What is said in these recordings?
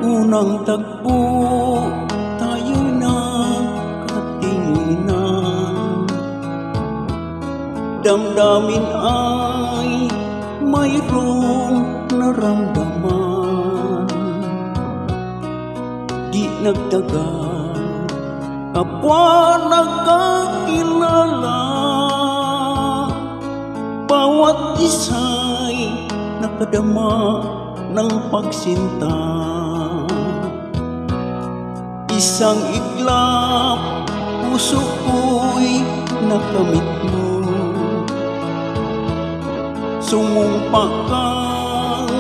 Unang tagpo, tayo nagkatinginan. Damdamin ay mayroong naramdaman. Di nagtagal, kapwa nagkakilala. Bawat isa'y nakadama ng pagsinta. Isang iglap, puso ko'y nakamit mo. Sumumpa kang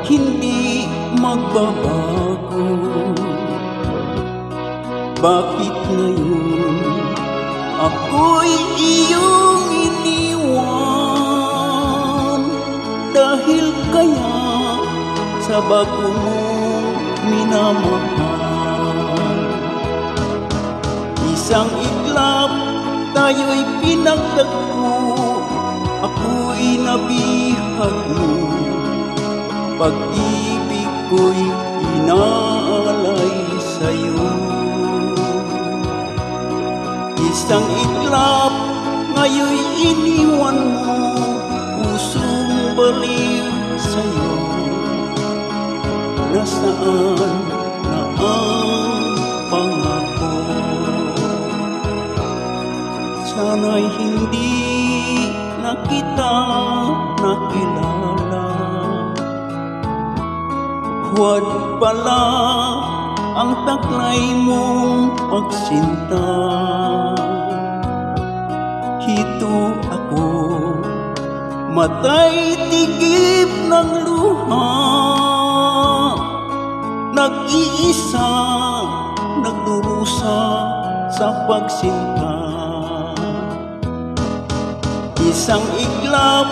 hindi magbabago. Bakit ngayon ako'y iyong iniwan? Dahil kaya sa bago mong minamahal. Isang iglap, tayo'y pinagtagpo. Ako'y nabihag mo. Pag-ibig ko'y inaalay sa'yo. Isang iglap, ngayon'y iniwan mo. Pusong baliw sa'yo. Nasaan na ang pangako? Sana'y hindi na kita nakilala. Huwad pala ang taglay mong pagsinta. Hito ako, matay tigip ng luha. Nag-iisa, nagdurusa sa pagsinta. Isang iglap,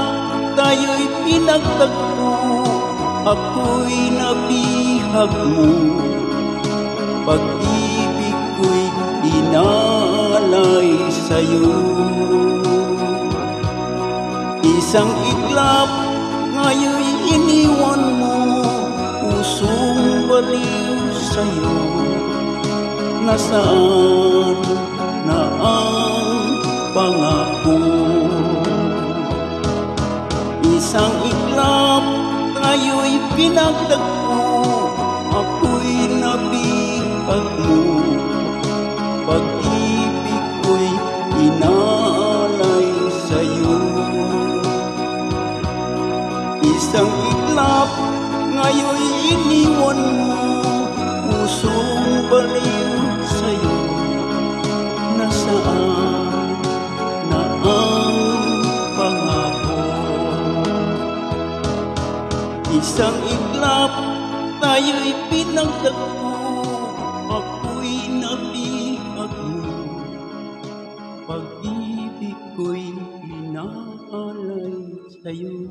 tayo'y pinagtagpo. Ako'y nabihag mo. Pag-ibig ko'y inaalay sa'yo. Isang iglap, ngayon'y iniwan mo. Pusong baliw sa'yo. Nasaan na ang pangako? Isang iglap, tayo'y pinagtagpo. Ako'y nabihag mo. Pag-ibig ko'y inaalay sa'yo. Isang iglap, ngayon'y iniwan mo. Pusong baliw sa'yo. Nasaan na ang pangako? Isang iglap, tayo'y pinagtagpo. Ako'y nabihag mo. Pag-ibig ko'y inaalay sa'yo.